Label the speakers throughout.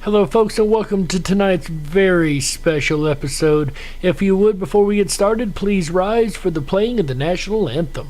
Speaker 1: Hello, folks, and welcome to tonight's very special episode. If you would, before we get started, please rise for the playing of the national anthem.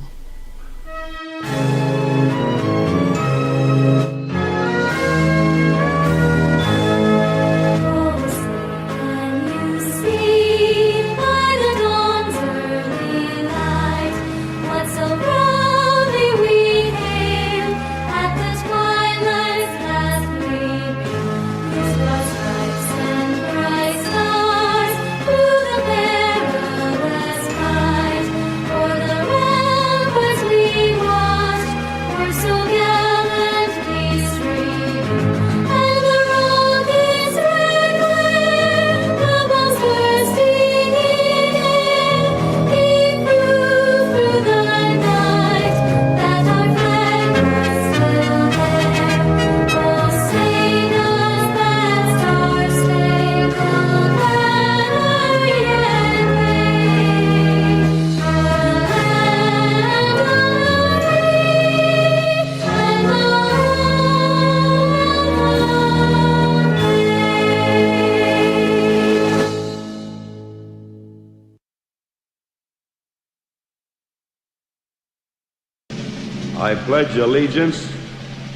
Speaker 2: I pledge allegiance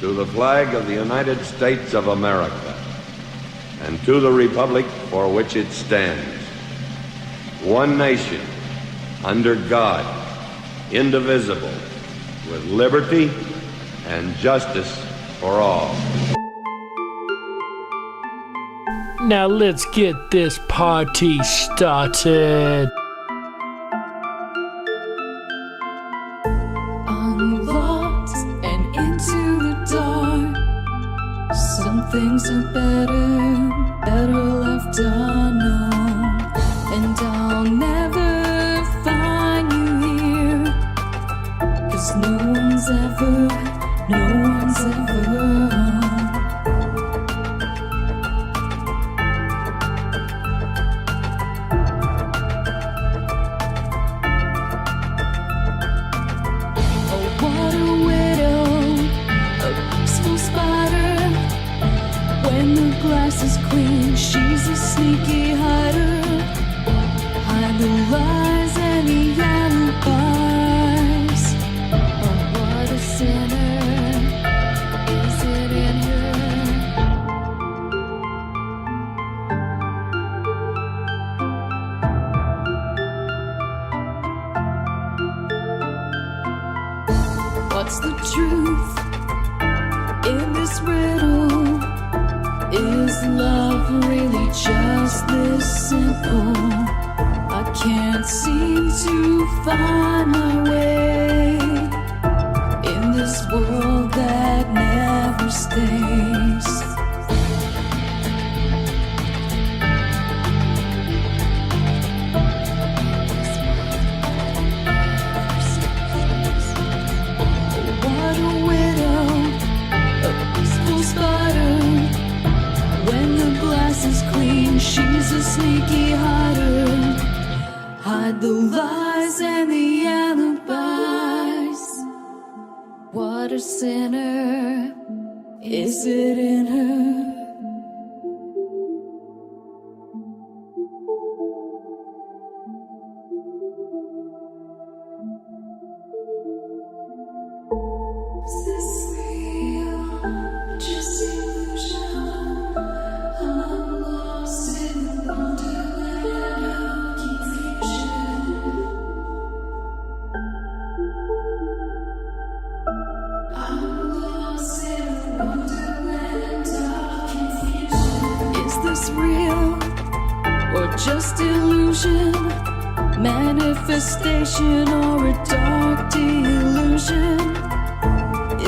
Speaker 2: to the flag of the United States of America and to the republic for which it stands, one nation, under God, indivisible, with liberty and justice for all.
Speaker 1: Now let's get this party started.
Speaker 3: Things are better left unknown. And I'll never find you here, 'cause no one's ever Oh, what a widow, a peaceful spider. When the glass is clean, she's a sneaky hider. Hide the lies and the alibis. Oh, what a sinner. Is it in her? What's the truth in this riddle? Is love really just this simple? I can't seem to find my way in this world that never stays. What a widow, a peaceful spider. When the glass is clean, she's a sneaky hider. Hide the lies and the alibis. What a sinner. Is it in her? Is this real? Just illusion? I'm lost in the wonderland of confusion. I'm lost in the wonderland of confusion. Is this real or just illusion? Manifestation or a dark delusion?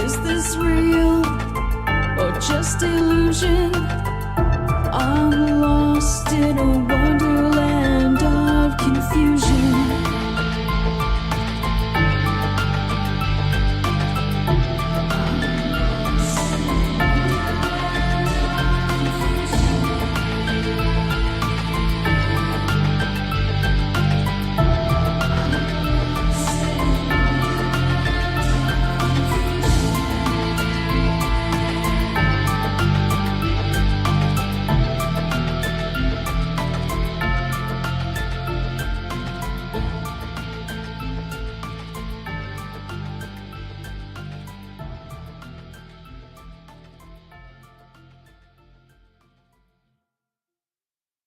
Speaker 3: Is this real or just illusion? I'm lost in a wonderland of confusion.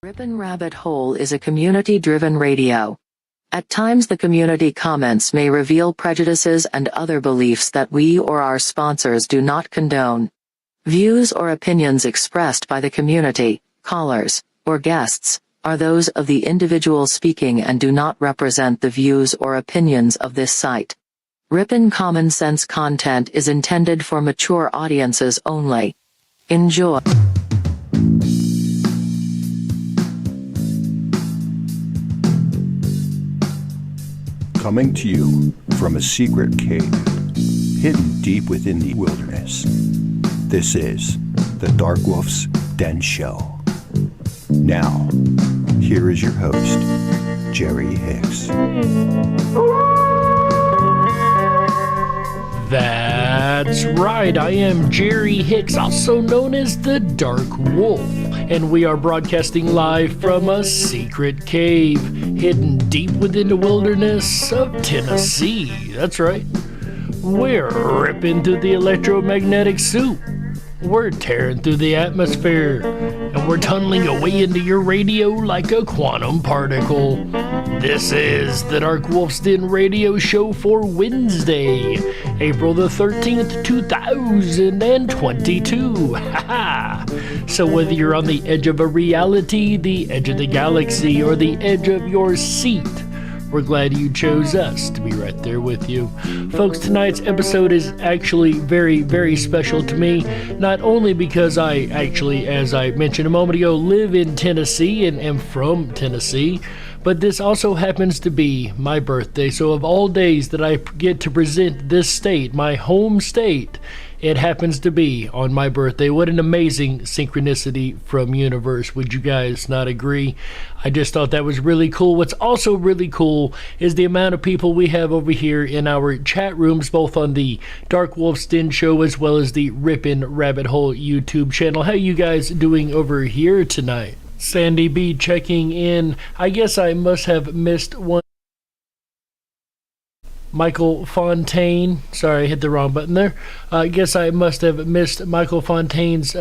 Speaker 4: Ripon Rabbit Hole is a community-driven radio. At times the community comments may reveal prejudices and other beliefs that we or our sponsors do not condone. Views or opinions expressed by the community, callers, or guests, are those of the individual speaking and do not represent the views or opinions of this site. Ripon Common Sense content is intended for mature audiences only. Enjoy.
Speaker 5: Coming to you from a secret cave, hidden deep within the wilderness. This is the Dark Wolf's Den Show. Now, here is your host, Jerry Hicks.
Speaker 1: That's right, I am Jerry Hicks, also known as the Dark Wolf, and we are broadcasting live from a secret cave hidden deep within the wilderness of Tennessee. That's right. We're ripping through the electromagnetic soup. We're tearing through the atmosphere, and we're tunneling away into your radio like a quantum particle. This is the Dark Wolf's Den radio show for Wednesday, April the 13th, 2022. Ha-ha! So whether you're on the edge of a reality, the edge of the galaxy, or the edge of your seat, we're glad you chose us to be right there with you. Folks, tonight's episode is actually very, very special to me, not only because I actually, as I mentioned a moment ago, live in Tennessee and am from Tennessee, but this also happens to be my birthday. So of all days that I get to present this state, my home state, it happens to be on my birthday. What an amazing synchronicity from universe. Would you guys not agree? I just thought that was really cool. What's also really cool is the amount of people we have over here in our chat rooms, both on the Dark Wolf's Den show as well as the Ripon Rabbit Hole YouTube channel. How you guys doing over here tonight? Sandy B checking in. I guess I must have missed one. Michael Fontaine. Sorry, I hit the wrong button there. I guess I must have missed Michael Fontaine's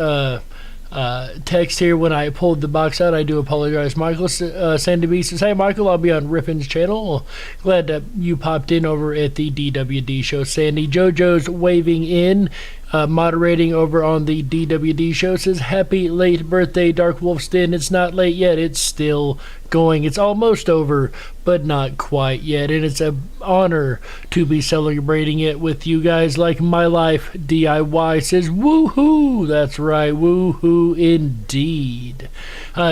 Speaker 1: text here when I pulled the box out. I do apologize, Michael. Sandy B says, "Hey, Michael, I'll be on Ripon's channel. Well, glad that you popped in over at the DWD show." Sandy JoJo's waving in. Moderating over on the DWD show, says, "Happy late birthday, Dark Wolf's Den. It's not late yet. It's still going. It's almost over, but not quite yet. And it's an honor to be celebrating it with you guys like My Life DIY says, woohoo. That's right. Woohoo indeed."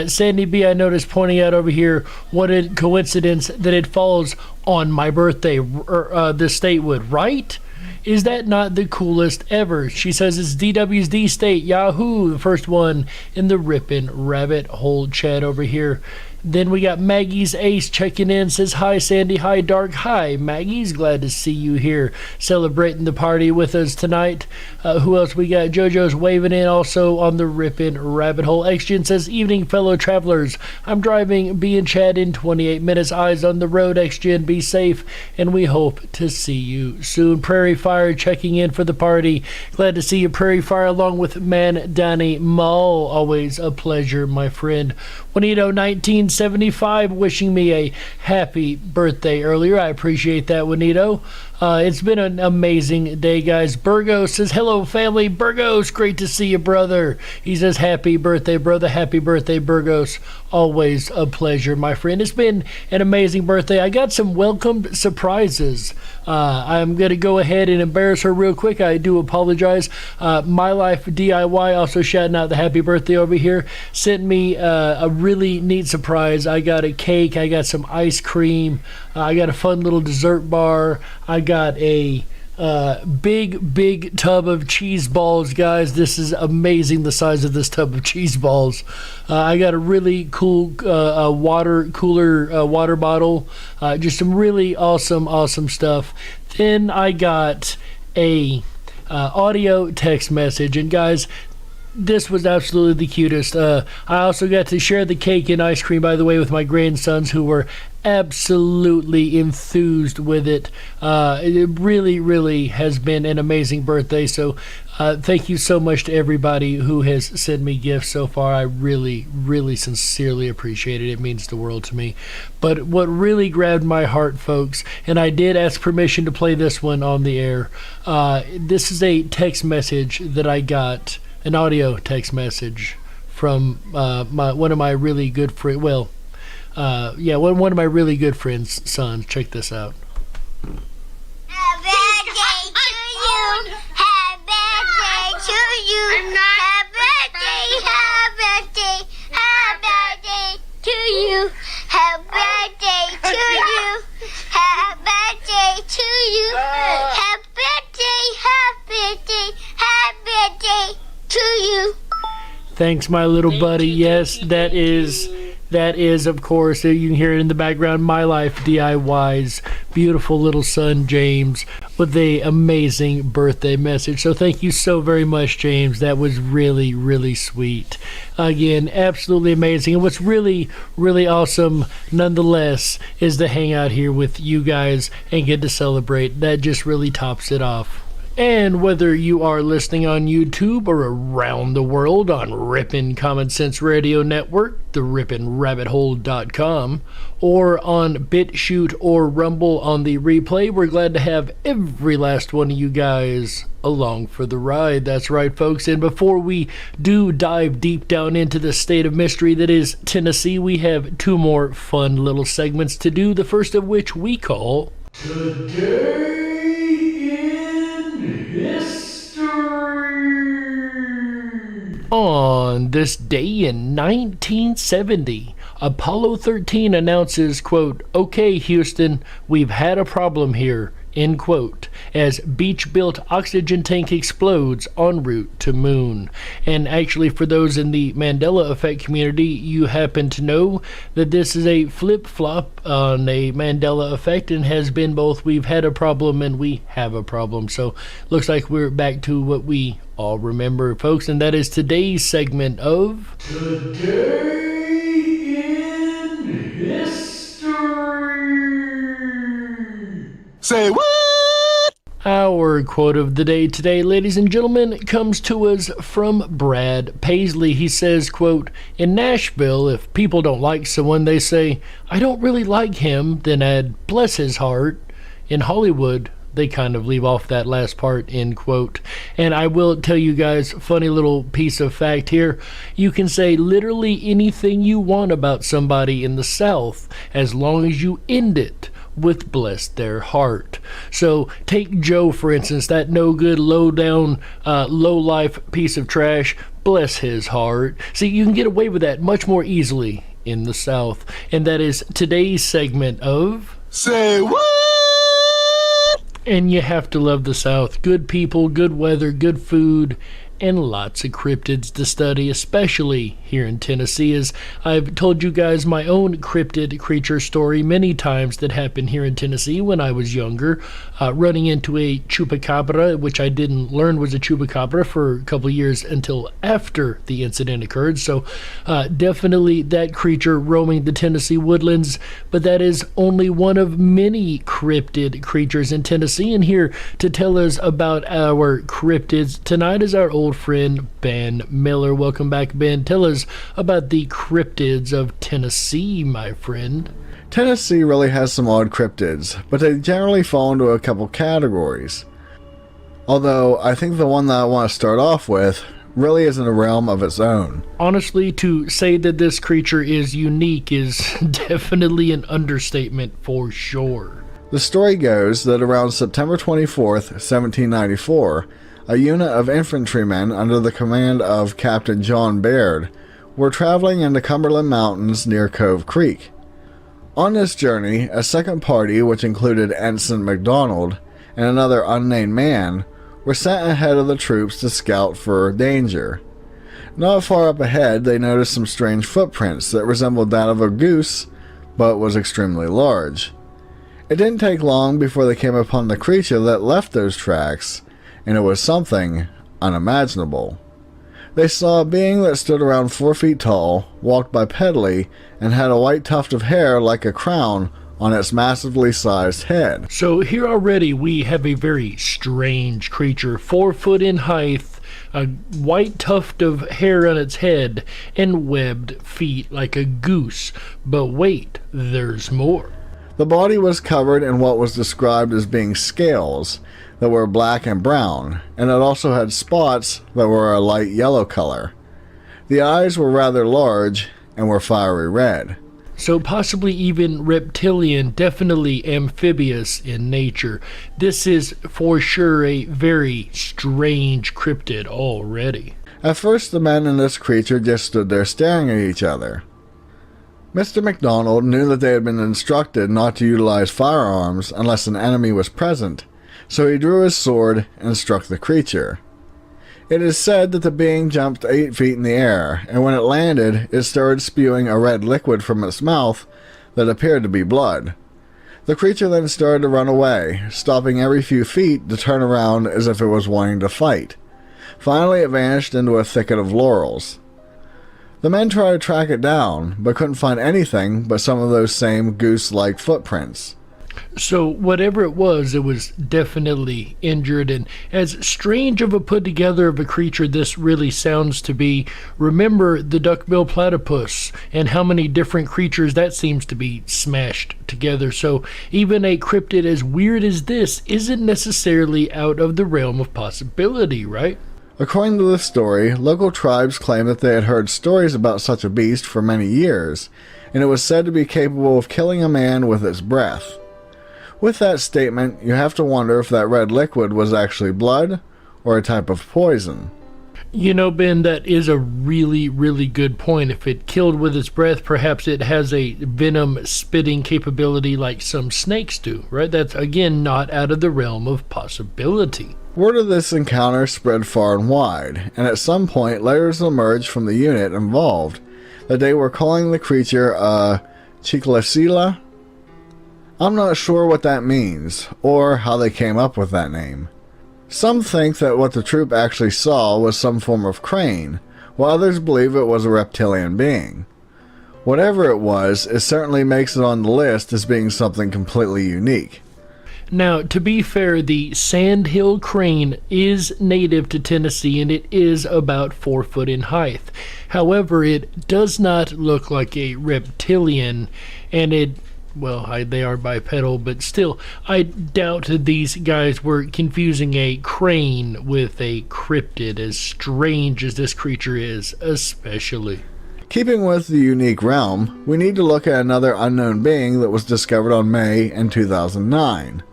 Speaker 1: Sandy B, I noticed pointing out over here, what a coincidence that it falls on my birthday, the statehood, right? Is that not the coolest ever? She says it's DW's State, Yahoo, the first one in the Ripon Rabbit Hole chat over here. Then we got Maggie's Ace checking in, says, "Hi Sandy, hi Dark, hi Maggie's, glad to see you here celebrating the party with us tonight." Who else we got? JoJo's waving in also on the Ripon Rabbit Hole. XGen says, "Evening fellow travelers, I'm driving, be in chat in 28 minutes, eyes on the road, XGen, be safe, and we hope to see you soon." Prairie Fire checking in for the party, glad to see you Prairie Fire along with Man Danny Mull, always a pleasure my friend. Juanito 1975 wishing me a happy birthday earlier. I appreciate that, Juanito. It's been an amazing day, guys. Burgos says, "Hello, family." Burgos, great to see you, brother. He says, "Happy birthday, brother." Happy birthday, Burgos. Always a pleasure, my friend. It's been an amazing birthday. I got some welcome surprises. I'm going to go ahead and embarrass her real quick. I do apologize. My Life DIY, also shouting out the happy birthday over here, sent me a really neat surprise. I got a cake. I got some ice cream. I got a fun little dessert bar. I got a big tub of cheese balls, guys. This is amazing, the size of this tub of cheese balls. I got a really cool water cooler water bottle. Just some really awesome stuff. Then I got a audio text message, and guys, this was absolutely the cutest. I also got to share the cake and ice cream, by the way, with my grandsons, who were absolutely enthused with it. It really has been an amazing birthday. So thank you so much to everybody who has sent me gifts so far. I really sincerely appreciate it. It means the world to me. But what really grabbed my heart, folks, and I did ask permission to play this one on the air. This is a text message that I got, an audio text message from one of my really good friends. Well, one of my really good friends' sons. Check this out.
Speaker 6: Happy birthday to you. Happy birthday to you. Happy birthday. Happy birthday to you. Happy birthday to you. Happy birthday to you. Happy birthday. Happy birthday to you.
Speaker 1: Thanks, my little buddy. Yes, that is, of course, you can hear it in the background, My Life DIY's beautiful little son, James, with a amazing birthday message. So thank you so very much, James. That was really sweet. Again, absolutely amazing. And what's really awesome, nonetheless, is to hang out here with you guys and get to celebrate. That just really tops it off. And whether you are listening on YouTube or around the world on Ripon Common Sense Radio Network, the RiponRabbitHole.com, or on BitChute or Rumble on the replay, we're glad to have every last one of you guys along for the ride. That's right, folks. And before we do dive deep down into the state of mystery that is Tennessee, we have two more fun little segments to do, the first of which we call Today History. On this day in 1970, Apollo 13 announces, quote, "Okay, Houston, we've had a problem here," end quote, as beach-built oxygen tank explodes en route to moon. And actually, for those in the Mandela Effect community, you happen to know that this is a flip-flop on a Mandela Effect and has been both we've had a problem and we have a problem. So looks like we're back to what we all remember, folks, and that is today's segment of Today in History.
Speaker 7: Say what?
Speaker 1: Our quote of the day today, ladies and gentlemen, comes to us from Brad Paisley. He says, quote, "In Nashville, if people don't like someone, they say, 'I don't really like him,' then add, 'bless his heart.' In Hollywood, they kind of leave off that last part," end quote. And I will tell you guys, funny little piece of fact here, you can say literally anything you want about somebody in the South as long as you end it with "bless their heart." So take Joe, for instance, that no good, low down, low life piece of trash, bless his heart. See, you can get away with that much more easily in the South. And that is today's segment of
Speaker 7: Say what?
Speaker 1: And you have to love the South. Good people, good weather, good food, and lots of cryptids to study, especially here in Tennessee, as I've told you guys my own cryptid creature story many times that happened here in Tennessee when I was younger, running into a chupacabra, which I didn't learn was a chupacabra for a couple of years until after the incident occurred. So definitely that creature roaming the Tennessee woodlands, but that is only one of many cryptid creatures in Tennessee. And here to tell us about our cryptids tonight is our old friend Ben Miller. Welcome back, Ben. Tell us about the cryptids of Tennessee, my friend.
Speaker 8: Tennessee really has some odd cryptids, but they generally fall into a couple categories. Although I think the one that I want to start off with really is in a realm of its own.
Speaker 1: Honestly, to say that this creature is unique is definitely an understatement for sure.
Speaker 8: The story goes that around September 24th, 1794, a unit of infantrymen under the command of Captain John Baird were traveling in the Cumberland Mountains near Cove Creek. On this journey, a second party, which included Ensign MacDonald and another unnamed man, were sent ahead of the troops to scout for danger. Not far up ahead, they noticed some strange footprints that resembled that of a goose, but was extremely large. It didn't take long before they came upon the creature that left those tracks, and it was something unimaginable. They saw a being that stood around 4 feet tall, walked bipedally, and had a white tuft of hair like a crown on its massively sized head.
Speaker 1: So here already we have a very strange creature, 4 foot in height, a white tuft of hair on its head, and webbed feet like a goose. But wait, there's more.
Speaker 8: The body was covered in what was described as being scales that were black and brown, and it also had spots that were a light yellow color. The eyes were rather large and were fiery red.
Speaker 1: So possibly even reptilian, definitely amphibious in nature. This is for sure a very strange cryptid already.
Speaker 8: At first, the men and this creature just stood there staring at each other. Mr. MacDonald knew that they had been instructed not to utilize firearms unless an enemy was present, so he drew his sword and struck the creature. It is said that the being jumped 8 feet in the air, and when it landed, it started spewing a red liquid from its mouth that appeared to be blood. The creature then started to run away, stopping every few feet to turn around as if it was wanting to fight. Finally, it vanished into a thicket of laurels. The men tried to track it down, but couldn't find anything but some of those same goose-like footprints.
Speaker 1: So whatever it was definitely injured, and as strange of a put together of a creature this really sounds to be, remember the duckbill platypus and how many different creatures that seems to be smashed together. So even a cryptid as weird as this isn't necessarily out of the realm of possibility, right?
Speaker 8: According to the story, local tribes claim that they had heard stories about such a beast for many years, and it was said to be capable of killing a man with its breath. With that statement, you have to wonder if that red liquid was actually blood or a type of poison.
Speaker 1: You know, Ben, that is a really, really good point. If it killed with its breath, perhaps it has a venom spitting capability like some snakes do, right? That's, again, not out of the realm of possibility.
Speaker 8: Word of this encounter spread far and wide, and at some point letters emerged from the unit involved that they were calling the creature a Chiclasila. I'm not sure what that means, or how they came up with that name. Some think that what the troop actually saw was some form of crane, while others believe it was a reptilian being. Whatever it was, it certainly makes it on the list as being something completely unique.
Speaker 1: Now, to be fair, the sandhill crane is native to Tennessee, and it is about 4 foot in height. However, it does not look like a reptilian, and they are bipedal, but still, I doubt that these guys were confusing a crane with a cryptid, as strange as this creature is, especially.
Speaker 8: Keeping with the unique realm, we need to look at another unknown being that was discovered on May in 2009.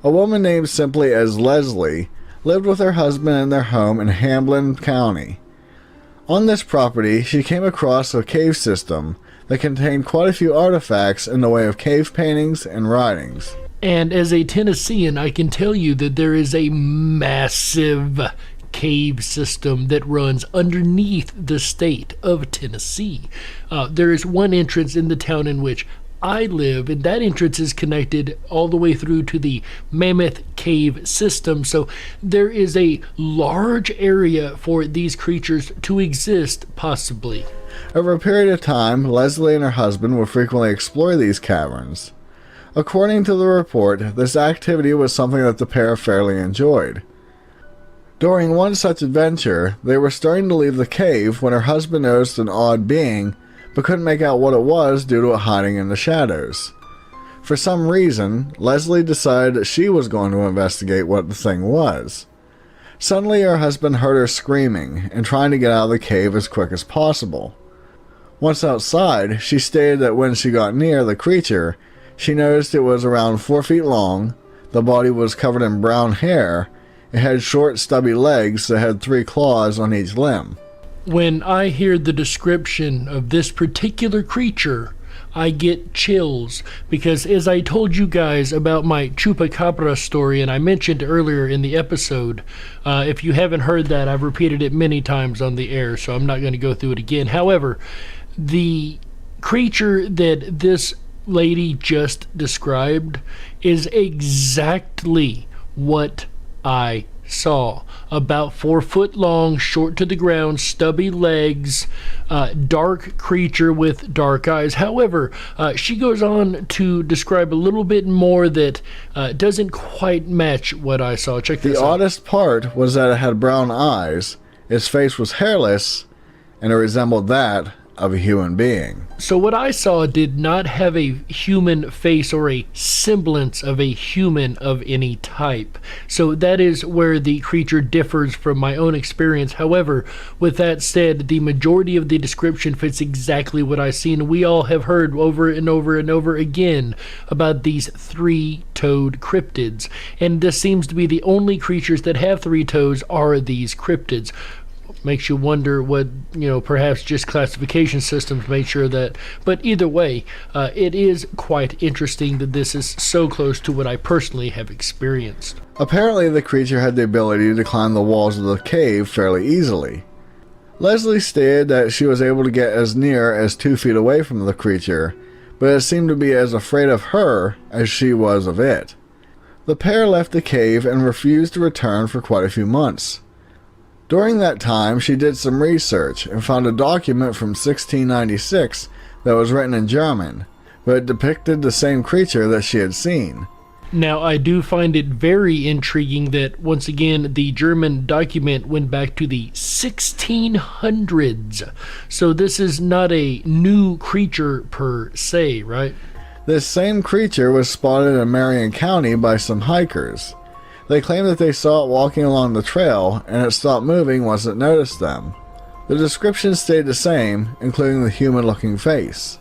Speaker 8: A woman named simply as Leslie lived with her husband in their home in Hamlin County. On this property, she came across a cave system that contained quite a few artifacts in the way of cave paintings and writings.
Speaker 1: And as a Tennessean, I can tell you that there is a massive cave system that runs underneath the state of Tennessee. There is one entrance in the town in which I live, and that entrance is connected all the way through to the Mammoth Cave system. So there is a large area for these creatures to exist, possibly.
Speaker 8: Over a period of time, Leslie and her husband would frequently explore these caverns. According to the report, this activity was something that the pair fairly enjoyed. During one such adventure, they were starting to leave the cave when her husband noticed an odd being, but couldn't make out what it was due to it hiding in the shadows. For some reason, Leslie decided that she was going to investigate what the thing was. Suddenly, her husband heard her screaming and trying to get out of the cave as quick as possible. Once outside, she stated that when she got near the creature, she noticed it was around 4 feet long, the body was covered in brown hair, it had short stubby legs that had 3 claws on each limb.
Speaker 1: When I hear the description of this particular creature, I get chills, because as I told you guys about my chupacabra story, and I mentioned earlier in the episode, if you haven't heard that, I've repeated it many times on the air, so I'm not going to go through it again. However, the creature that this lady just described is exactly what I saw. About 4 foot long, short to the ground, stubby legs, dark creature with dark eyes. However, she goes on to describe a little bit more that doesn't quite match what I saw. Check this out.
Speaker 8: The oddest part was that it had brown eyes, its face was hairless, and it resembled that of a human being.
Speaker 1: So what I saw did not have a human face or a semblance of a human of any type. So that is where the creature differs from my own experience. However, with that said, the majority of the description fits exactly what I've seen. We all have heard over and over and over again about these 3-toed cryptids. And this seems to be the only creatures that have 3 toes are these cryptids. Makes you wonder what, perhaps just classification systems made sure that. But either way, it is quite interesting that this is so close to what I personally have experienced.
Speaker 8: Apparently, the creature had the ability to climb the walls of the cave fairly easily. Leslie stated that she was able to get as near as 2 feet away from the creature, but it seemed to be as afraid of her as she was of it. The pair left the cave and refused to return for quite a few months. During that time, she did some research and found a document from 1696 that was written in German, but it depicted the same creature that she had seen.
Speaker 1: Now, I do find it very intriguing that, once again, the German document went back to the 1600s. So this is not a new creature per se, right?
Speaker 8: This same creature was spotted in Marion County by some hikers. They claimed that they saw it walking along the trail, and it stopped moving once it noticed them. The description stayed the same, including the human-looking face.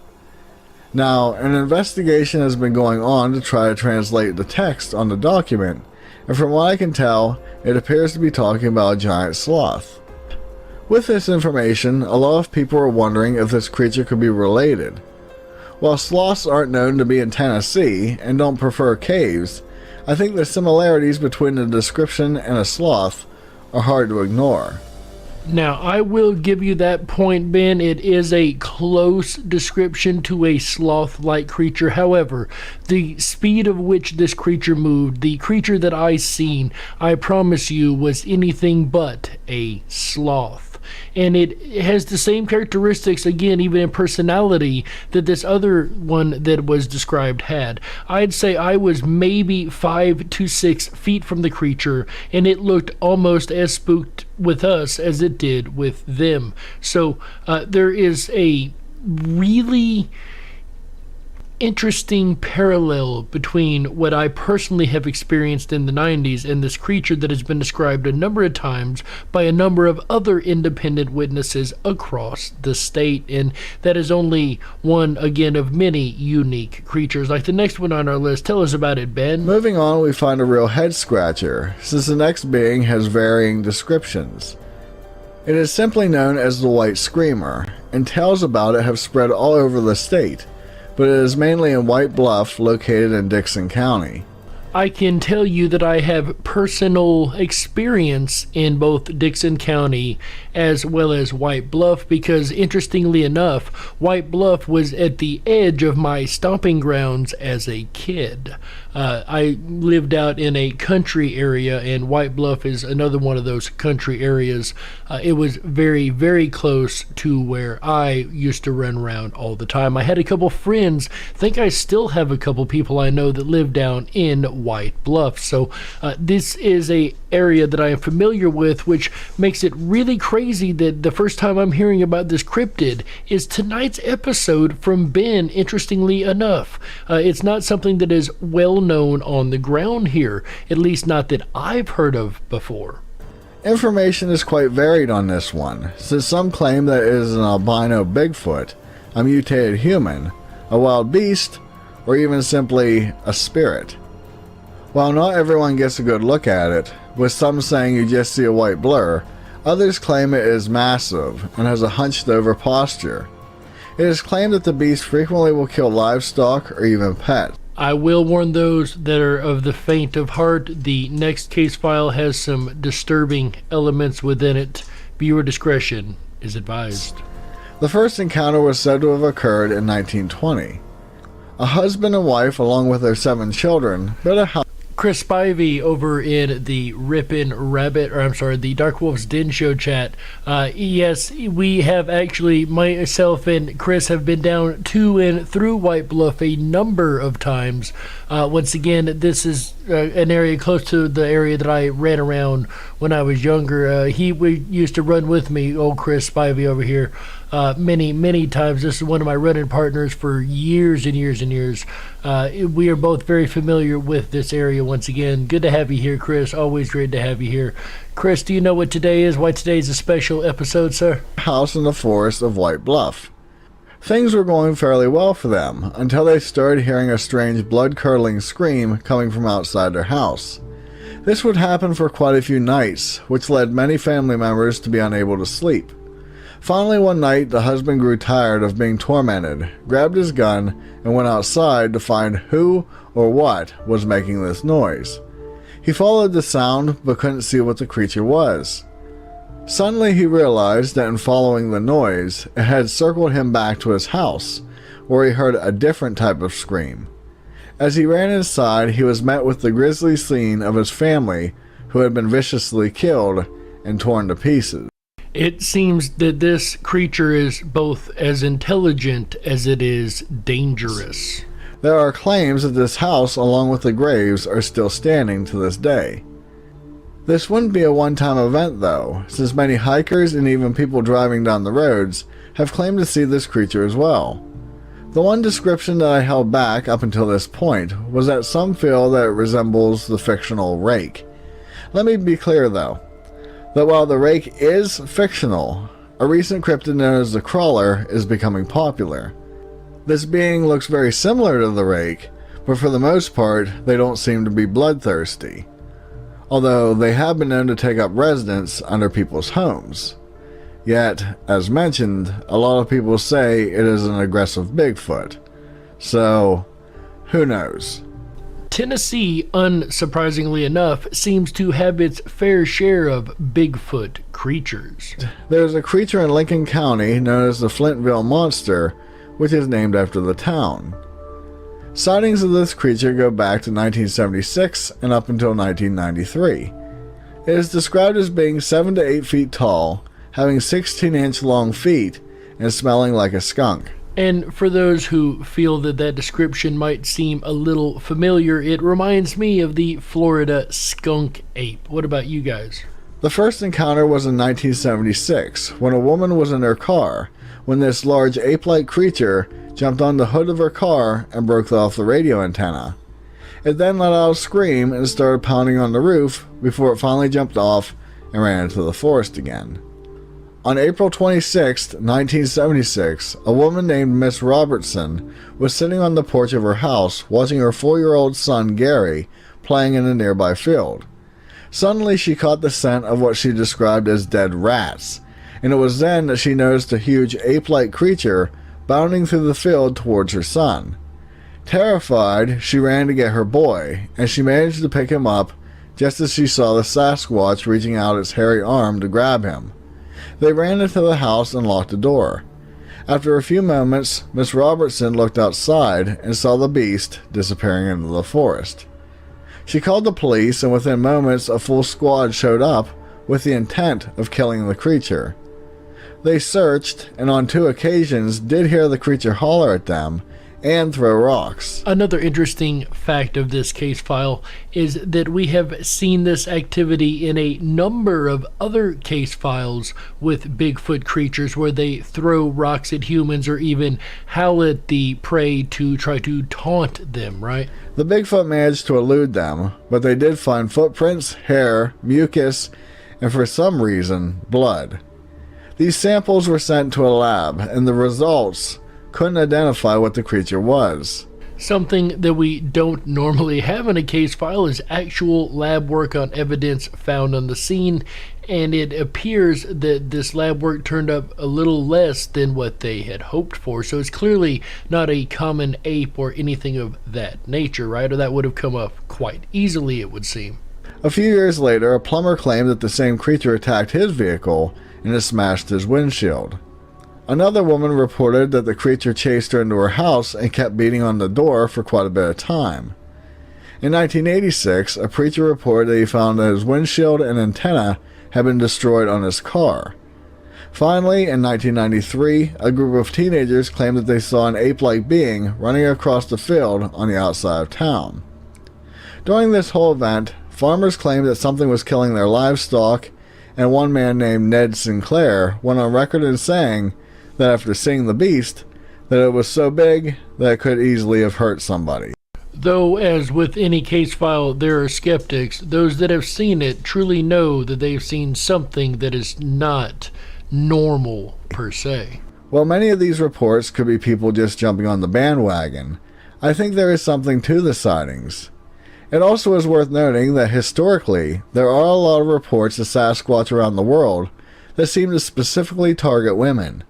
Speaker 8: Now, an investigation has been going on to try to translate the text on the document, and from what I can tell, it appears to be talking about a giant sloth. With this information, a lot of people are wondering if this creature could be related. While sloths aren't known to be in Tennessee and don't prefer caves, I think the similarities between the description and a sloth are hard to ignore.
Speaker 1: Now, I will give you that point, Ben. It is a close description to a sloth-like creature. However, the speed of which this creature moved, the creature that I seen, I promise you, was anything but a sloth. And it has the same characteristics, again, even in personality, that this other one that was described had. I'd say I was maybe 5 to 6 feet from the creature, and it looked almost as spooked with us as it did with them. So there is a really interesting parallel between what I personally have experienced in the 90s and this creature that has been described a number of times by a number of other independent witnesses across the state. And that is only one, again, of many unique creatures. Like the next one on our list. Tell us about it, Ben.
Speaker 8: Moving on, we find a real head scratcher, since the next being has varying descriptions. It is simply known as the White Screamer, and tales about it have spread all over the state, but it is mainly in White Bluff, located in Dickson County.
Speaker 1: I can tell you that I have personal experience in both Dickson County as well as White Bluff, because interestingly enough, White Bluff was at the edge of my stomping grounds as a kid. I lived out in a country area, and White Bluff is another one of those country areas. It was very, very close to where I used to run around all the time. I had a couple friends, I think I still have a couple people I know that live down in White Bluff. So this is a area that I am familiar with, which makes it really crazy that the first time I'm hearing about this cryptid is tonight's episode from Ben, interestingly enough. It's not something that is well known on the ground here, at least not that I've heard of before.
Speaker 8: Information is quite varied on this one, since some claim that it is an albino Bigfoot, a mutated human, a wild beast, or even simply a spirit. While not everyone gets a good look at it, with some saying you just see a white blur, others claim it is massive and has a hunched over posture. It is claimed that the beast frequently will kill livestock or even pets.
Speaker 1: I will warn those that are of the faint of heart, the next case file has some disturbing elements within it. Viewer discretion is advised.
Speaker 8: The first encounter was said to have occurred in 1920. A husband and wife, along with their 7 children, built a house.
Speaker 1: Chris Spivey over in the the Dark Wolf's Den Show chat. Yes, we have actually, myself and Chris have been down to and through White Bluff a number of times. Once again, this is an area close to the area that I ran around when I was younger. We used to run with me, old Chris Spivey over here, many times. This is one of my running partners for years and years and years. We are both very familiar with this area once again. Good to have you here, Chris. Always great to have you here. Chris, do you know what today is? Why today is a special episode, sir?
Speaker 8: House in the forest of White Bluff. Things were going fairly well for them until they started hearing a strange blood-curdling scream coming from outside their house. This would happen for quite a few nights, which led many family members to be unable to sleep. Finally, one night, the husband grew tired of being tormented, grabbed his gun, and went outside to find who or what was making this noise. He followed the sound, but couldn't see what the creature was. Suddenly, he realized that in following the noise, it had circled him back to his house, where he heard a different type of scream. As he ran inside, he was met with the grisly scene of his family, who had been viciously killed and torn to pieces.
Speaker 1: It seems that this creature is both as intelligent as it is dangerous.
Speaker 8: There are claims that this house, along with the graves, are still standing to this day. This wouldn't be a one-time event, though, since many hikers and even people driving down the roads have claimed to see this creature as well. The one description that I held back up until this point was that some feel that it resembles the fictional Rake. Let me be clear, though, that while the Rake is fictional, a recent cryptid known as the Crawler is becoming popular. This being looks very similar to the Rake, but for the most part, they don't seem to be bloodthirsty. Although they have been known to take up residence under people's homes. Yet, as mentioned, a lot of people say it is an aggressive Bigfoot. So, who knows?
Speaker 1: Tennessee, unsurprisingly enough, seems to have its fair share of Bigfoot creatures.
Speaker 8: There's a creature in Lincoln County known as the Flintville Monster, which is named after the town. Sightings of this creature go back to 1976 and up until 1993. It is described as being 7 to 8 feet tall, having 16-inch long feet, and smelling like a skunk.
Speaker 1: And for those who feel that that description might seem a little familiar, it reminds me of the Florida skunk ape. What about you guys?
Speaker 8: The first encounter was in 1976, when a woman was in her car, when this large ape-like creature jumped on the hood of her car and broke off the radio antenna. It then let out a scream and started pounding on the roof before it finally jumped off and ran into the forest again. On April 26, 1976, a woman named Miss Robertson was sitting on the porch of her house watching her 4-year-old son Gary playing in a nearby field. Suddenly she caught the scent of what she described as dead rats, and it was then that she noticed a huge ape-like creature bounding through the field towards her son. Terrified, she ran to get her boy, and she managed to pick him up just as she saw the Sasquatch reaching out its hairy arm to grab him. They ran into the house and locked the door. After a few moments, Miss Robertson looked outside and saw the beast disappearing into the forest. She called the police, and within moments a full squad showed up with the intent of killing the creature. They searched, and on 2 occasions did hear the creature holler at them and throw rocks.
Speaker 1: Another interesting fact of this case file is that we have seen this activity in a number of other case files with Bigfoot creatures where they throw rocks at humans or even howl at the prey to try to taunt them, right?
Speaker 8: The Bigfoot managed to elude them, but they did find footprints, hair, mucus, and for some reason, blood. These samples were sent to a lab, and the results couldn't identify what the creature was.
Speaker 1: Something that we don't normally have in a case file is actual lab work on evidence found on the scene, and it appears that this lab work turned up a little less than what they had hoped for, so it's clearly not a common ape or anything of that nature, right? Or that would have come up quite easily, it would seem.
Speaker 8: A few years later, a plumber claimed that the same creature attacked his vehicle and it smashed his windshield. Another woman reported that the creature chased her into her house and kept beating on the door for quite a bit of time. In 1986, a preacher reported that he found that his windshield and antenna had been destroyed on his car. Finally, in 1993, a group of teenagers claimed that they saw an ape-like being running across the field on the outside of town. During this whole event, farmers claimed that something was killing their livestock, and one man named Ned Sinclair went on record as saying that after seeing the beast, that it was so big that it could easily have hurt somebody.
Speaker 1: Though, as with any case file, there are skeptics, those that have seen it truly know that they've seen something that is not normal per se.
Speaker 8: While many of these reports could be people just jumping on the bandwagon, I think there is something to the sightings. It also is worth noting that historically, there are a lot of reports of Sasquatch around the world that seem to specifically target women.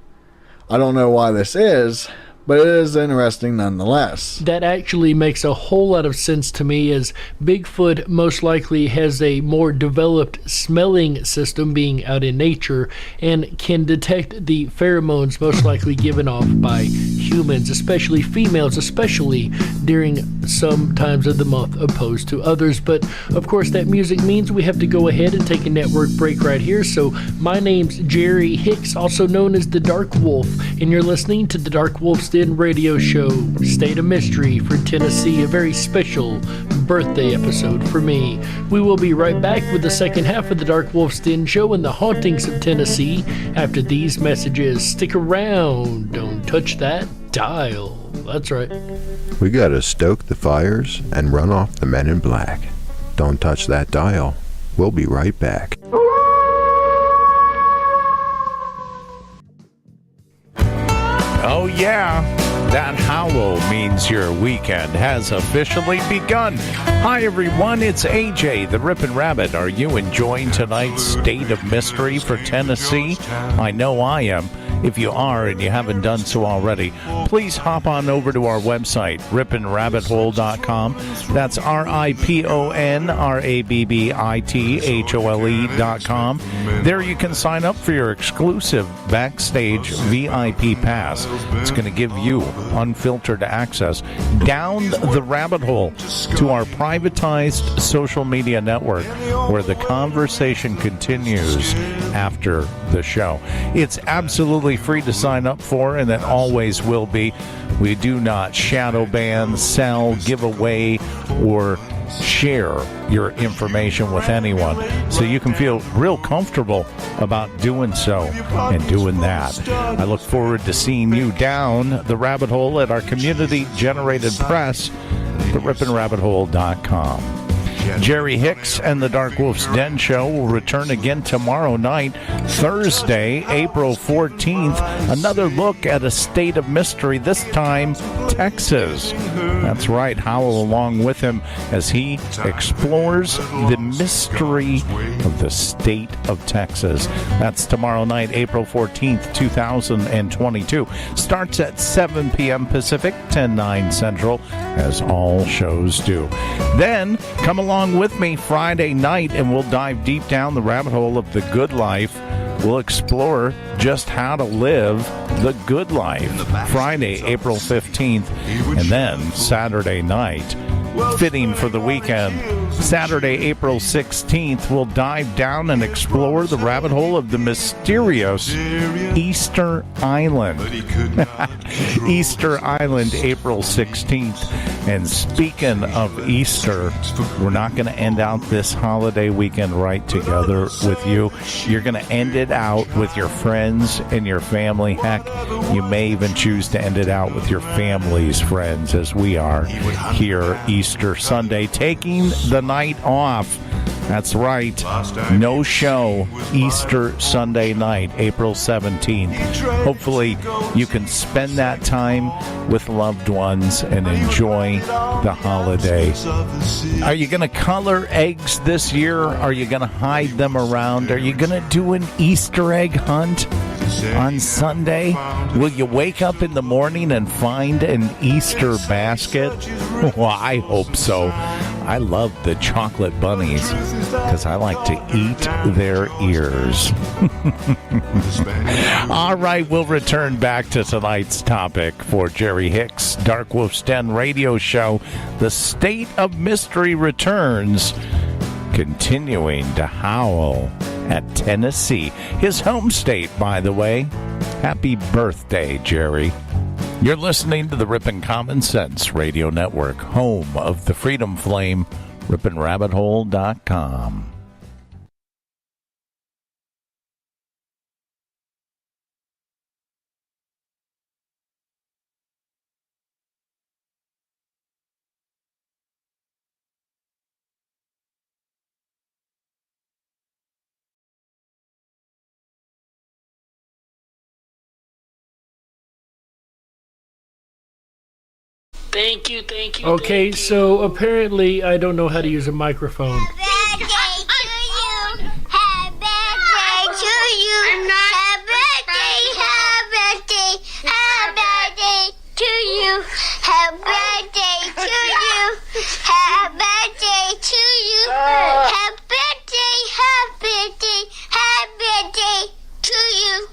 Speaker 8: I don't know why this is, but it is interesting nonetheless.
Speaker 1: That actually makes a whole lot of sense to me, as Bigfoot most likely has a more developed smelling system, being out in nature, and can detect the pheromones most likely given off by humans, especially females, especially during some times of the month opposed to others. But of course that music means we have to go ahead and take a network break right here. So my name's Jerry Hicks, also known as the Dark Wolf, and you're listening to the Dark Wolf's Den radio show, State of Mystery for Tennessee, a very special birthday episode for me. We will be right back with the second half of the Dark Wolf's Den show and the hauntings of Tennessee after these messages. Stick around, don't touch that dial. That's right.
Speaker 5: We gotta stoke the fires and run off the men in black. Don't touch that dial. We'll be right back.
Speaker 7: Oh yeah, that howl means your weekend has officially begun. Hi everyone, it's AJ, the Ripon Rabbit. Are you enjoying tonight's State of Mystery for Tennessee? I know I am. If you are and you haven't done so already, please hop on over to our website, riponrabbithole.com. That's RIPONRABBITHOLE.com. There you can sign up for your exclusive Backstage VIP pass. It's going to give you unfiltered access down the rabbit hole to our privatized social media network where the conversation continues after the show. It's absolutely free to sign up for, and it always will be. We do not shadow ban, sell, give away, or share your information with anyone, so you can feel real comfortable about doing so and doing that. I look forward to seeing you down the rabbit hole at our community-generated press, the riponrabbithole.com. Jerry Hicks and the Dark Wolf's Den show will return again tomorrow night, Thursday, April 14th. Another look at a state of mystery, this time Texas. That's right, Howl along with him as he explores the mystery of the state of Texas. That's tomorrow night, April 14th, 2022. Starts at 7 p.m. Pacific, 10/9 Central, as all shows do. Then, come along with me Friday night and we'll dive deep down the rabbit hole of the good life. We'll explore just how to live the good life. Friday, April 15th, and then Saturday night, fitting for the weekend, Saturday, April 16th, we'll dive down and explore the rabbit hole of the mysterious Easter Island. Easter Island, April 16th. And speaking of Easter, we're not going to end out this holiday weekend right together with you. You're going to end it out with your friends and your family. Heck, you may even choose to end it out with your family's friends, as we are here Easter Sunday, taking the night off. That's right. No show Easter Sunday night, April 17th. Hopefully you can spend that time with loved ones and enjoy the holiday. Are you going to color eggs this year? Are you going to hide them around? Are you going to do an Easter egg hunt on Sunday? Will you wake up in the morning and find an Easter basket? Well, I hope so. I love the chocolate bunnies because I like to eat their ears. All right, we'll return back to tonight's topic for Jerry Hicks' Dark Wolf's Den radio show. The State of Mystery returns, continuing to howl at Tennessee, his home state, by the way. Happy birthday, Jerry. You're listening to the Ripon Common Sense Radio Network, home of the Freedom Flame, RiponRabbitHole.com.
Speaker 1: Thank you. Okay, so apparently I don't know how to use a microphone.
Speaker 6: Happy birthday to you. Happy birthday to you. I'm not. Happy birthday. Happy birthday to you. Happy birthday to you. Happy birthday to you. Happy birthday. Happy birthday. Happy birthday to you.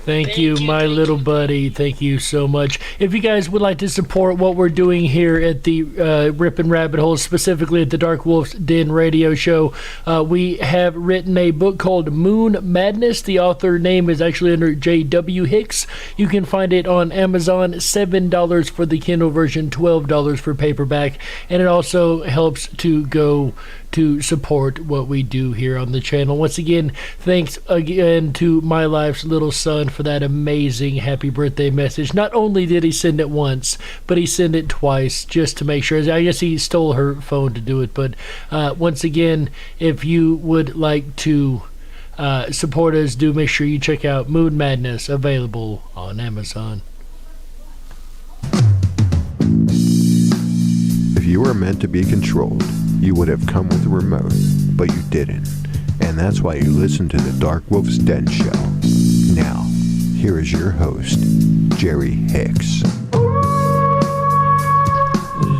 Speaker 1: Thank you, my little buddy. Thank you so much. If you guys would like to support what we're doing here at the Ripon Rabbit Hole, specifically at the Dark Wolf's Den radio show, we have written a book called Moon Madness. The author name is actually under J.W. Hicks. You can find it on Amazon, $7 for the Kindle version, $12 for paperback, and it also helps to go to support what we do here on the channel. Once again, thanks again to my life's little son for that amazing happy birthday message. Not only did he send it once, but he sent it twice just to make sure. I guess he stole her phone to do it, but once again, if you would like to support us, do make sure you check out Moon Madness, available on Amazon.
Speaker 5: If you were meant to be controlled, you would have come with a remote, but you didn't. And that's why you listen to the Dark Wolf's Den show. Now, here is your host, Jerry Hicks.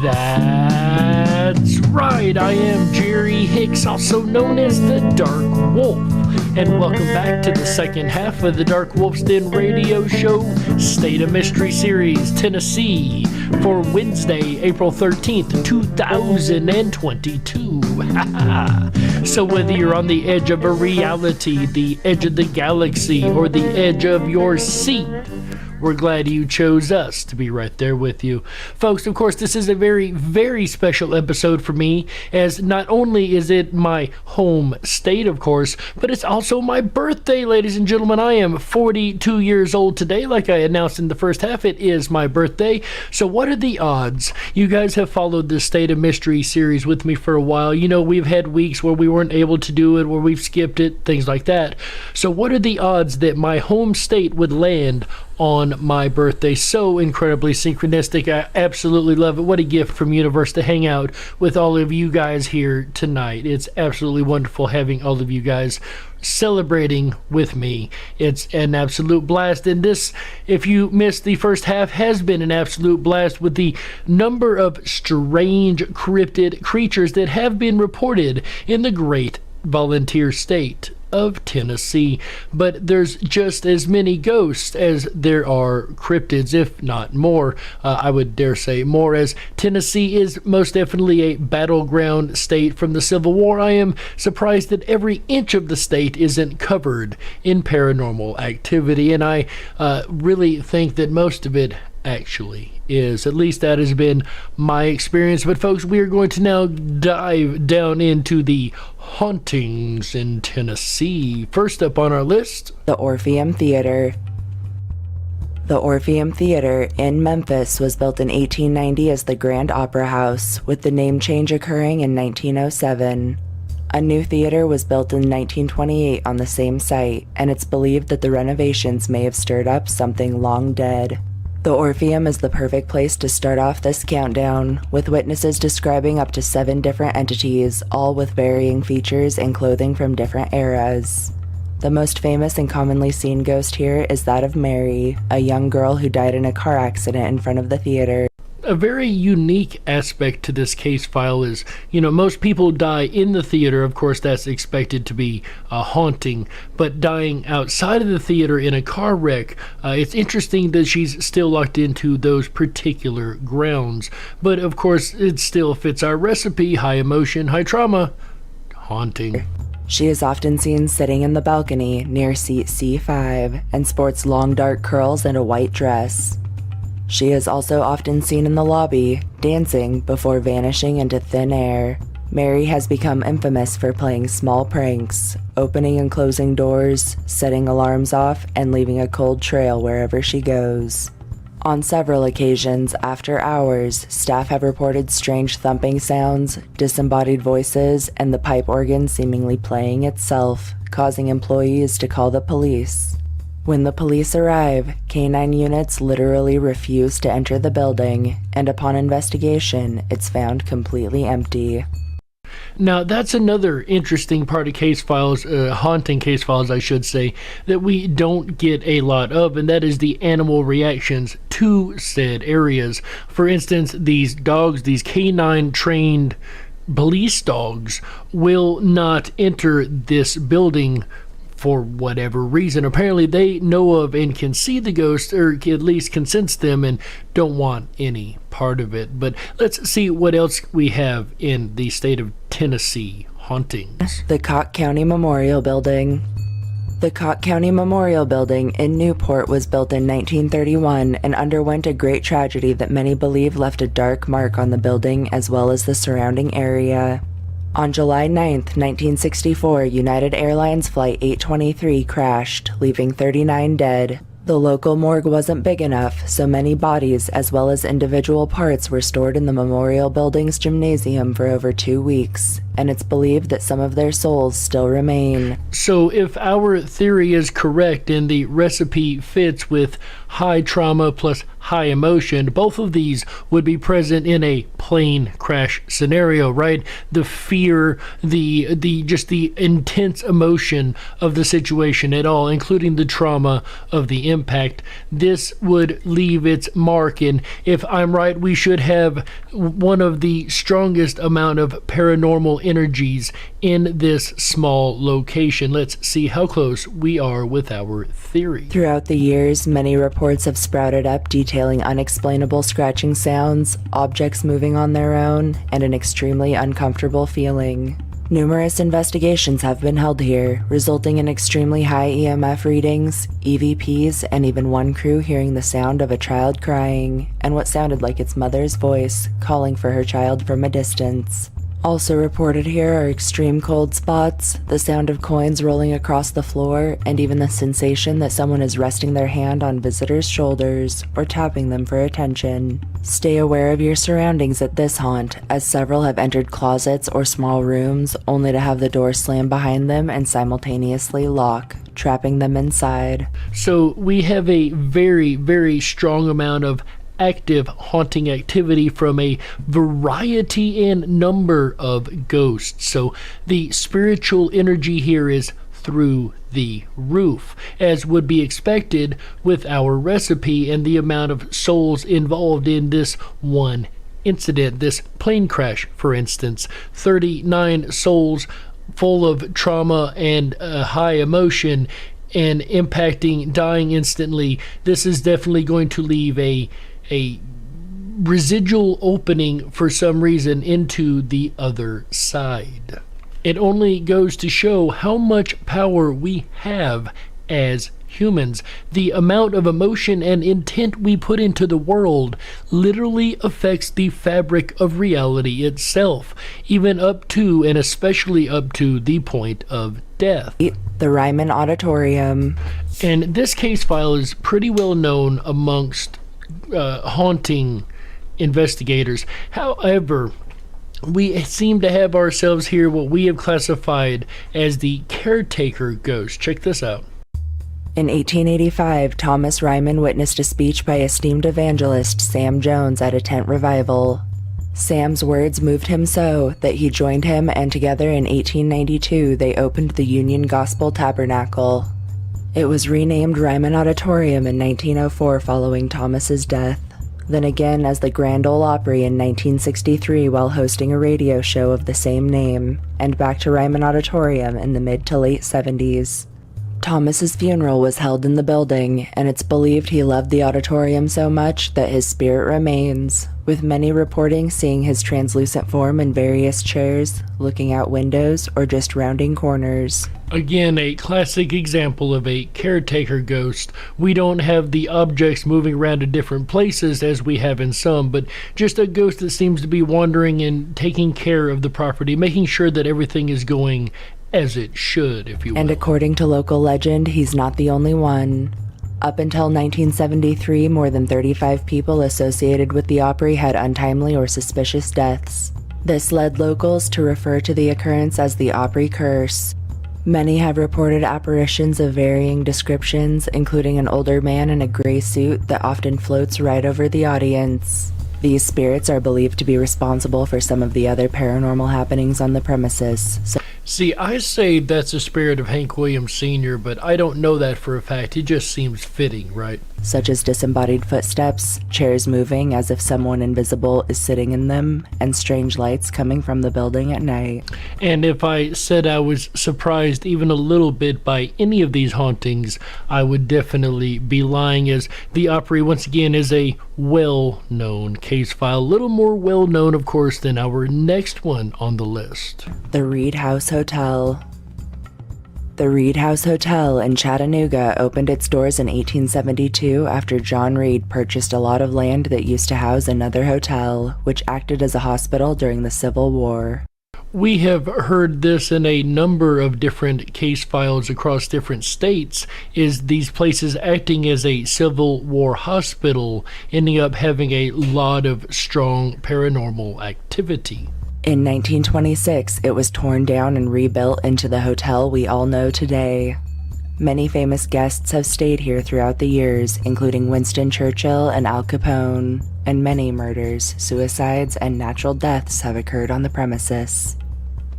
Speaker 1: That's right, I am Jerry Hicks, also known as the Dark Wolf. And welcome back to the second half of the Dark Wolf's Den radio show, State of Mystery Series, Tennessee, for Wednesday, April 13th, 2022. So whether you're on the edge of a reality, the edge of the galaxy, or the edge of your seat, we're glad you chose us to be right there with you. Folks, of course, this is a very, very special episode for me, as not only is it my home state, of course, but it's also my birthday, ladies and gentlemen. I am 42 years old today. Like I announced in the first half, it is my birthday. So what are the odds? You guys have followed this State of Mystery series with me for a while. You know, we've had weeks where we weren't able to do it, where we've skipped it, things like that. So what are the odds that my home state would land on my birthday? So incredibly synchronistic. I absolutely love it. What a gift from universe to hang out with all of you guys here tonight. It's absolutely wonderful having all of you guys celebrating with me. It's an absolute blast. And this, if you missed the first half, has been an absolute blast with the number of strange cryptid creatures that have been reported in the great volunteer state of Tennessee. But there's just as many ghosts as there are cryptids, if not more. I would dare say more, as Tennessee is most definitely a battleground state from the Civil War. I am surprised that every inch of the state isn't covered in paranormal activity, and I really think that most of it actually is. At least that has been my experience. But folks, we are going to now dive down into the hauntings in Tennessee. First up on our list,
Speaker 9: the Orpheum Theater. The Orpheum Theater in Memphis was built in 1890 as the Grand Opera House, with the name change occurring in 1907. A new theater was built in 1928 on the same site, and it's believed that the renovations may have stirred up something long dead. The Orpheum is the perfect place to start off this countdown, with witnesses describing up to 7 different entities, all with varying features and clothing from different eras. The most famous and commonly seen ghost here is that of Mary, a young girl who died in a car accident in front of the theater.
Speaker 1: a very unique aspect to this case file is, most people die in the theater. Of course, that's expected to be a haunting, but dying outside of the theater in a car wreck, it's interesting that she's still locked into those particular grounds. But of course, it still fits our recipe: high emotion, high trauma, haunting.
Speaker 9: She is often seen sitting in the balcony near seat C5 and sports long dark curls and a white dress. She is also often seen in the lobby, dancing before vanishing into thin air. Mary has become infamous for playing small pranks, opening and closing doors, setting alarms off, and leaving a cold trail wherever she goes. On several occasions, after hours, staff have reported strange thumping sounds, disembodied voices, and the pipe organ seemingly playing itself, causing employees to call the police. When the police arrive, canine units literally refuse to enter the building, and upon investigation, it's found completely empty.
Speaker 1: Now, that's another interesting part of case files, haunting case files, I should say, that we don't get a lot of, and that is the animal reactions to said areas. For instance, these dogs, these canine trained police dogs, will not enter this building for whatever reason. Apparently they know of and can see the ghost, or at least can sense them, and don't want any part of it. But let's see what else we have in the state of Tennessee hauntings.
Speaker 9: The Cocke County Memorial Building. The Cocke County Memorial Building in Newport was built in 1931 and underwent a great tragedy that many believe left a dark mark on the building as well as the surrounding area. On July 9, 1964, United Airlines Flight 823 crashed, leaving 39 dead. The local morgue wasn't big enough, so many bodies as well as individual parts were stored in the memorial building's gymnasium for over 2 weeks, and it's believed that some of their souls still remain.
Speaker 1: So if our theory is correct and the recipe fits with high trauma plus high emotion, both of these would be present in a plane crash scenario, right? The fear, the just the intense emotion of the situation at all, including the trauma of the impact. This would leave its mark, and if I'm right, we should have one of the strongest amount of paranormal energies in this small location. Let's see how close we are with our theory.
Speaker 9: Throughout the years, many reports have sprouted up detailing unexplainable scratching sounds, objects moving on their own, and an extremely uncomfortable feeling. Numerous investigations have been held here, resulting in extremely high EMF readings, EVPs, and even one crew hearing the sound of a child crying, and what sounded like its mother's voice calling for her child from a distance. Also reported here are extreme cold spots, the sound of coins rolling across the floor, and even the sensation that someone is resting their hand on visitors' shoulders or tapping them for attention. Stay aware of your surroundings at this haunt, as several have entered closets or small rooms only to have the door slam behind them and simultaneously lock, trapping them inside.
Speaker 1: So we have a very, very strong amount of active haunting activity from a variety and number of ghosts. So the spiritual energy here is through the roof, as would be expected with our recipe and the amount of souls involved in this one incident, this plane crash, for instance. 39 souls full of trauma and high emotion and impacting, dying instantly. This is definitely going to leave a residual opening for some reason into the other side. It only goes to show how much power we have as humans. The amount of emotion and intent we put into the world literally affects the fabric of reality itself, even up to and especially up to the point of death.
Speaker 9: The Ripon Auditorium.
Speaker 1: And this case file is pretty well known amongst haunting investigators. However, we seem to have ourselves here what we have classified as the caretaker ghost. Check this out.
Speaker 9: In 1885, Thomas Ripon witnessed a speech by esteemed evangelist Sam Jones at a tent revival. Sam's words moved him so that he joined him, and together in 1892 they opened the Union Gospel Tabernacle. It was renamed Ripon Auditorium in 1904 following Thomas's death. then again as the Grand Ole Opry in 1963 while hosting a radio show of the same name, and back to Ryman Auditorium in the mid to late 70s. Thomas's funeral was held in the building, and it's believed he loved the auditorium so much that his spirit remains, with many reporting seeing his translucent form in various chairs, looking out windows, or just rounding corners.
Speaker 1: Again, a classic example of a caretaker ghost. We don't have the objects moving around to different places as we have in some, but just a ghost that seems to be wandering and taking care of the property, making sure that everything is going as it should, if you will.
Speaker 9: And according to local legend, he's not the only one. Up until 1973, more than 35 people associated with the Opry had untimely or suspicious deaths. This led locals to refer to the occurrence as the Opry Curse. Many have reported apparitions of varying descriptions, including an older man in a gray suit that often floats right over the audience. These spirits are believed to be responsible for some of the other paranormal happenings on the premises.
Speaker 1: See, I say that's the spirit of Hank Williams Sr., but I don't know that for a fact. It just seems fitting, right?
Speaker 9: Such as disembodied footsteps, chairs moving as if someone invisible is sitting in them, and strange lights coming from the building at night.
Speaker 1: And if I said I was surprised even a little bit by any of these hauntings, I would definitely be lying, as the Opry, once again, is a well-known case file. A little more well-known, of course, than our next one on the list.
Speaker 9: The Reed House Hotel. The Reed House Hotel in Chattanooga opened its doors in 1872 after John Reed purchased a lot of land that used to house another hotel, which acted as a hospital during the Civil War.
Speaker 1: We have heard this in a number of different case files across different states, is these places acting as a Civil War hospital, ending up having a lot of strong paranormal activity.
Speaker 9: In 1926, it was torn down and rebuilt into the hotel we all know today. Many famous guests have stayed here throughout the years, including Winston Churchill and Al Capone, and many murders, suicides, and natural deaths have occurred on the premises.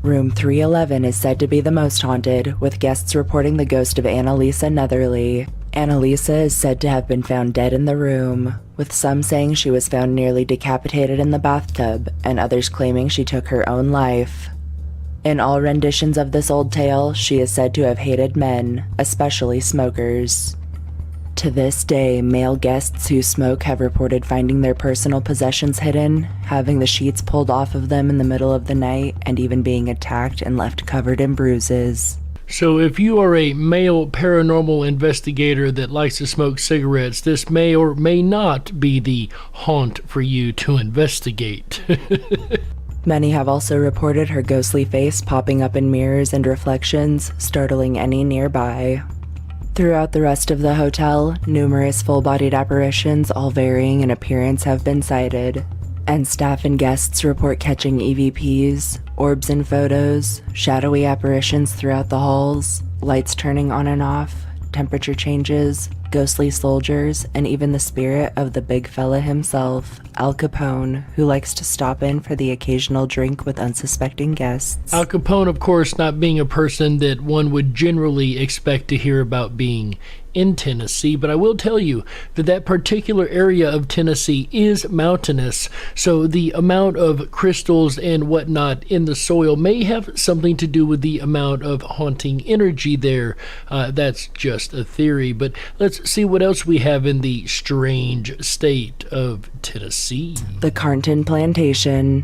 Speaker 9: Room 311 is said to be the most haunted, with guests reporting the ghost of Annalisa Netherly. Annalisa is said to have been found dead in the room, with some saying she was found nearly decapitated in the bathtub, and others claiming she took her own life. In all renditions of this old tale, she is said to have hated men, especially smokers. To this day, male guests who smoke have reported finding their personal possessions hidden, having the sheets pulled off of them in the middle of the night, and even being attacked and left covered in bruises.
Speaker 1: So if you are a male paranormal investigator that likes to smoke cigarettes, this may or may not be the haunt for you to investigate.
Speaker 9: Many have also reported her ghostly face popping up in mirrors and reflections, startling any nearby. Throughout the rest of the hotel, numerous full-bodied apparitions, all varying in appearance, have been sighted, and staff and guests report catching EVPs, orbs in photos, shadowy apparitions throughout the halls, lights turning on and off, temperature changes, ghostly soldiers, and even the spirit of the big fella himself, Al Capone, who likes to stop in for the occasional drink with unsuspecting guests.
Speaker 1: Al Capone, of course, not being a person that one would generally expect to hear about being in Tennessee, but I will tell you that that particular area of Tennessee is mountainous, so the amount of crystals and whatnot in the soil may have something to do with the amount of haunting energy there. That's just a theory, but let's see what else we have in the strange state of Tennessee.
Speaker 9: The Carnton Plantation.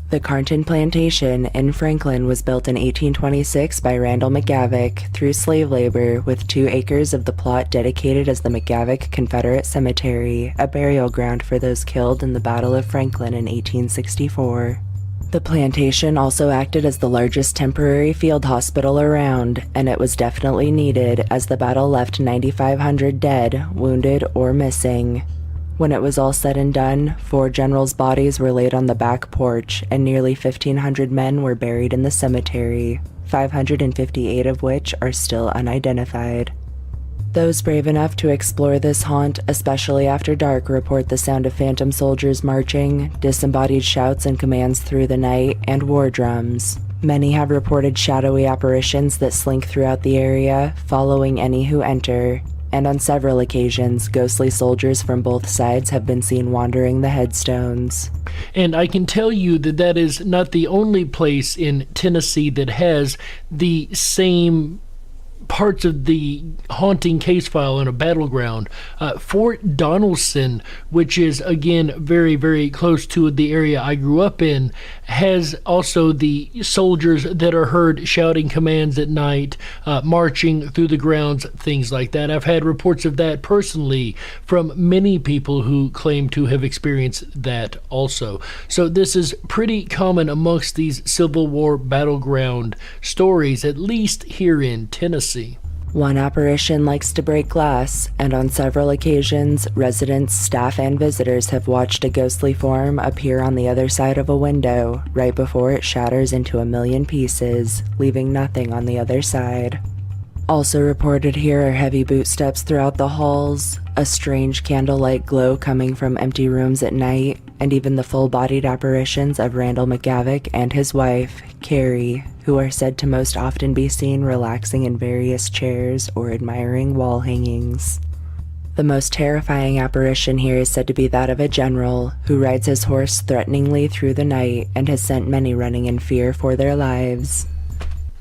Speaker 9: The Carnton Plantation in Franklin was built in 1826 by Randall McGavick through slave labor, with 2 acres of the plot dedicated as the McGavick Confederate Cemetery, a burial ground for those killed in the Battle of Franklin in 1864. The plantation also acted as the largest temporary field hospital around, and it was definitely needed as the battle left 9,500 dead, wounded, or missing. When it was all said and done, 4 generals' bodies were laid on the back porch, and nearly 1,500 men were buried in the cemetery, 558 of which are still unidentified. Those brave enough to explore this haunt, especially after dark, report the sound of phantom soldiers marching, disembodied shouts and commands through the night, and war drums. Many have reported shadowy apparitions that slink throughout the area, following any who enter, and on several occasions, ghostly soldiers from both sides have been seen wandering the headstones.
Speaker 1: And I can tell you that that is not the only place in Tennessee that has the same parts of the haunting case file in a battleground. Fort Donelson, which is again very, very close to the area I grew up in, has also the soldiers that are heard shouting commands at night, marching through the grounds, things like that. I've had reports of that personally from many people who claim to have experienced that also. So this is pretty common amongst these Civil War battleground stories, at least here in Tennessee.
Speaker 9: One apparition likes to break glass, and on several occasions, residents, staff, and visitors have watched a ghostly form appear on the other side of a window right before it shatters into a million pieces, leaving nothing on the other side. Also reported here are heavy bootsteps throughout the halls, a strange candlelight glow coming from empty rooms at night, and even the full-bodied apparitions of Randall McGavick and his wife, Carrie, who are said to most often be seen relaxing in various chairs or admiring wall hangings. The most terrifying apparition here is said to be that of a general who rides his horse threateningly through the night and has sent many running in fear for their lives.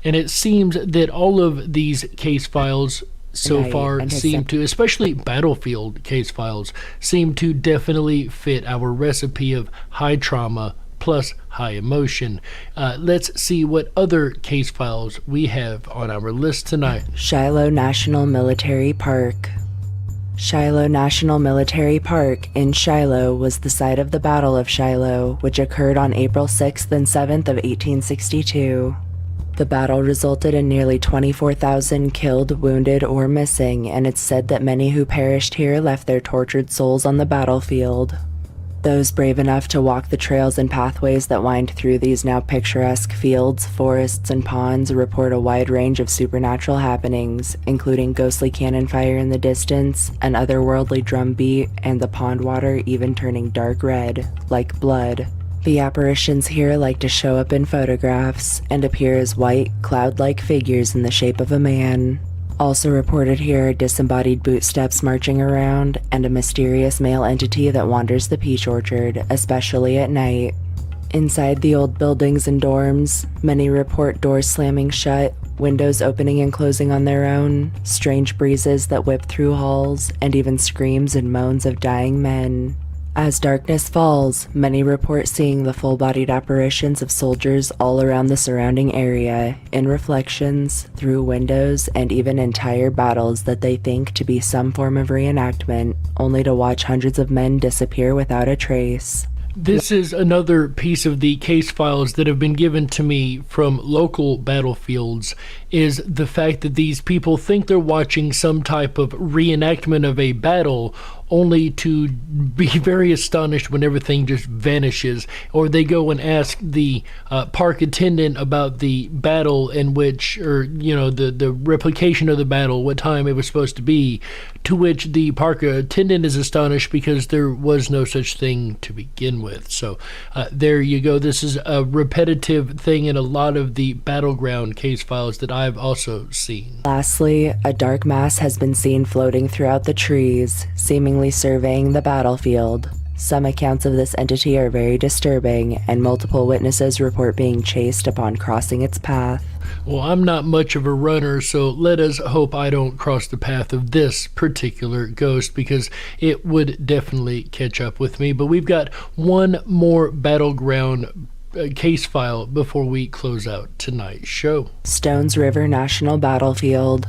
Speaker 1: And it seems that all of these case files so far seem to, especially battlefield case files, seem to definitely fit our recipe of high trauma plus high emotion. Let's see what other case files we have on our list tonight.
Speaker 9: Shiloh National Military Park. Shiloh National Military Park in Shiloh was the site of the Battle of Shiloh, which occurred on April 6th and 7th of 1862. The battle resulted in nearly 24,000 killed, wounded, or missing, and it's said that many who perished here left their tortured souls on the battlefield. Those brave enough to walk the trails and pathways that wind through these now picturesque fields, forests, and ponds report a wide range of supernatural happenings, including ghostly cannon fire in the distance, an otherworldly drumbeat, and the pond water even turning dark red, like blood. The apparitions here like to show up in photographs and appear as white, cloud-like figures in the shape of a man. Also reported here are disembodied bootsteps marching around and a mysterious male entity that wanders the peach orchard, especially at night. Inside the old buildings and dorms, many report doors slamming shut, windows opening and closing on their own, strange breezes that whip through halls, and even screams and moans of dying men. As darkness falls, many report seeing the full-bodied apparitions of soldiers all around the surrounding area, in reflections, through windows, and even entire battles that they think to be some form of reenactment, only to watch hundreds of men disappear without a trace.
Speaker 1: This is another piece of the case files that have been given to me from local battlefields, is the fact that these people think they're watching some type of reenactment of a battle, only to be very astonished when everything just vanishes. Or they go and ask the park attendant about the battle in which, or the replication of the battle, what time it was supposed to be, to which the park attendant is astonished because there was no such thing to begin with. So there you go. This is a repetitive thing in a lot of the battleground case files that I've also seen.
Speaker 9: Lastly, a dark mass has been seen floating throughout the trees, seemingly surveying the battlefield. Some accounts of this entity are very disturbing, and multiple witnesses report being chased upon crossing its path.
Speaker 1: Well, I'm not much of a runner, so let us hope I don't cross the path of this particular ghost, because it would definitely catch up with me. But we've got one more battleground case file before we close out tonight's show.
Speaker 9: Stones River National Battlefield.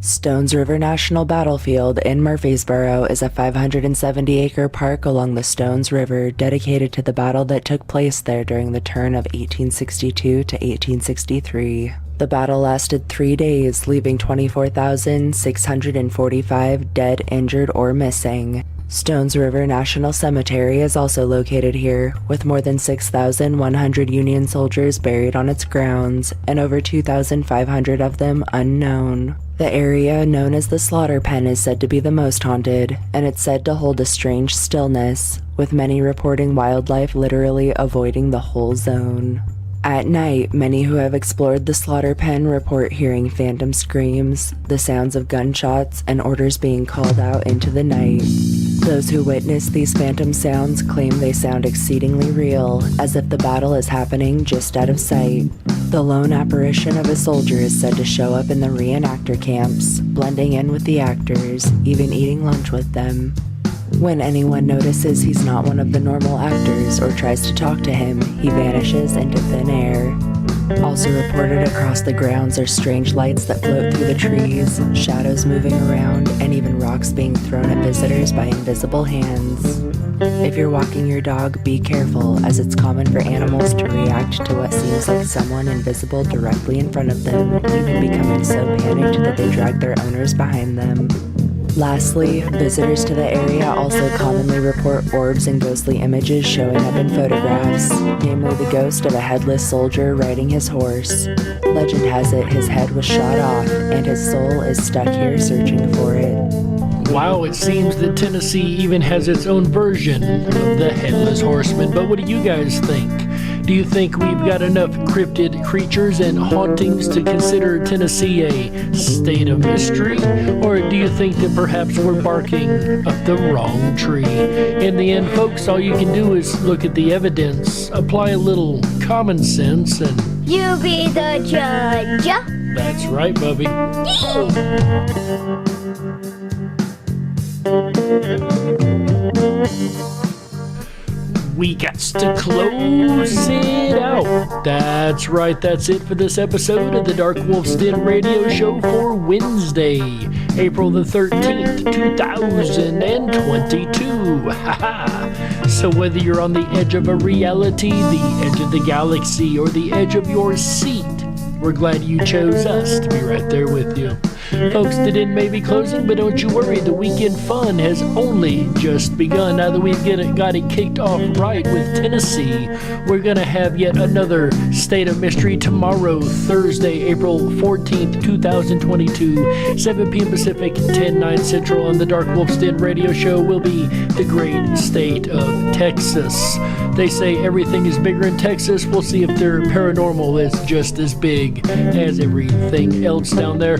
Speaker 9: Stones River National Battlefield in Murfreesboro is a 570-acre park along the Stones River dedicated to the battle that took place there during the turn of 1862 to 1863. The battle lasted 3 days, leaving 24,645 dead, injured, or missing. Stones River National Cemetery is also located here, with more than 6,100 Union soldiers buried on its grounds, and over 2,500 of them unknown. The area known as the Slaughter Pen is said to be the most haunted, and it's said to hold a strange stillness, with many reporting wildlife literally avoiding the whole zone. At night, many who have explored the slaughter pen report hearing phantom screams, the sounds of gunshots, and orders being called out into the night. Those who witness these phantom sounds claim they sound exceedingly real, as if the battle is happening just out of sight. The lone apparition of a soldier is said to show up in the reenactor camps, blending in with the actors, even eating lunch with them. When anyone notices he's not one of the normal actors or tries to talk to him, he vanishes into thin air. Also reported across the grounds are strange lights that float through the trees, shadows moving around, and even rocks being thrown at visitors by invisible hands. If you're walking your dog, be careful, as it's common for animals to react to what seems like someone invisible directly in front of them, even becoming so panicked that they drag their owners behind them. Lastly, visitors to the area also commonly report orbs and ghostly images showing up in photographs, namely the ghost of a headless soldier riding his horse. Legend has it his head was shot off, and his soul is stuck here searching for it.
Speaker 1: Wow, it seems that Tennessee even has its own version of the Headless Horseman, but what do you guys think? Do you think we've got enough cryptid creatures and hauntings to consider Tennessee a state of mystery? Or do you think that perhaps we're barking up the wrong tree? In the end, folks, all you can do is look at the evidence, apply a little common sense, and...
Speaker 6: You be the judge.
Speaker 1: That's right, Bubby. We got to close it out. That's right, that's it for this episode of the Dark Wolf's Den radio show for Wednesday, April the 13th, 2022. Haha. So whether you're on the edge of a reality, the edge of the galaxy, or the edge of your seat, we're glad you chose us to be right there with you. Folks, the den may be closing, but don't you worry, the weekend fun has only just begun. Now that we've got it kicked off right with Tennessee, we're going to have yet another State of Mystery tomorrow, Thursday, April 14th, 2022, 7 p.m. Pacific, 10/9 Central on the Dark Wolf's Den radio show will be the great state of Texas. They say everything is bigger in Texas. We'll see if their paranormal is just as big as everything else down there.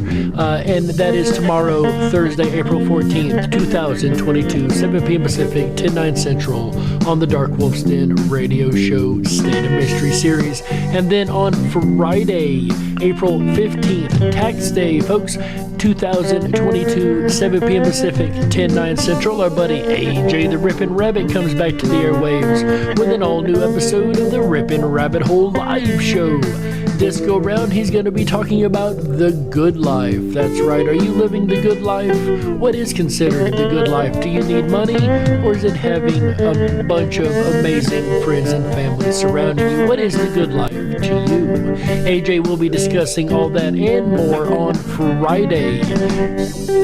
Speaker 1: And that is tomorrow, Thursday, April 14th, 2022, 7 p.m. Pacific, 10/9 Central on the Dark Wolf's Den radio show State of Mystery series. And then on Friday, April 15th, Tax Day, folks, 2022, 7 p.m. Pacific, 10/9 Central, our buddy AJ the Ripon Rabbit comes back to the airwaves with an all-new episode of the Ripon Rabbit Hole live show. This go round, he's going to be talking about the good life. That's right. Are you living the good life? What is considered the good life? Do you need money, or is it having a bunch of amazing friends and family surrounding you? What is the good life to you? AJ will be discussing all that and more on Friday,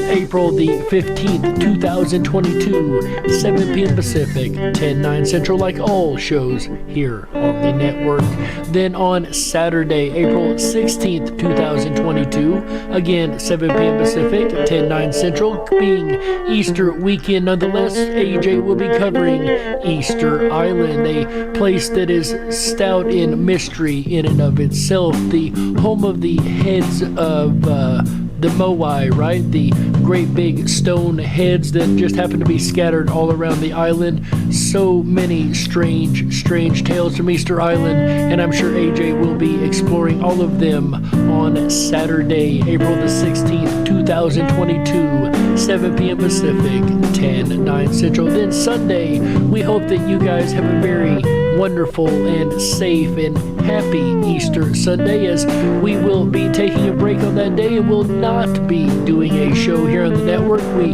Speaker 1: April the 15th, 2022, 7 p.m. Pacific, 10/9 Central, like all shows here on the network. Then on Saturday, April 16th, 2022, again, 7 p.m. Pacific, 10/9 Central, being Easter weekend nonetheless, AJ will be covering Easter Island, a place that is stout in mystery in and of itself, the home of the heads of the Moai, right? The great big stone heads that just happen to be scattered all around the island. So many strange tales from Easter Island, and I'm sure AJ will be exploring all of them on Saturday, April the 16th, 2022, 7 p.m. Pacific, 10/9 Central. Then Sunday, we hope that you guys have a very wonderful and safe and happy Easter Sunday, as we will be taking a break on that day and will not be doing a show here on the network. We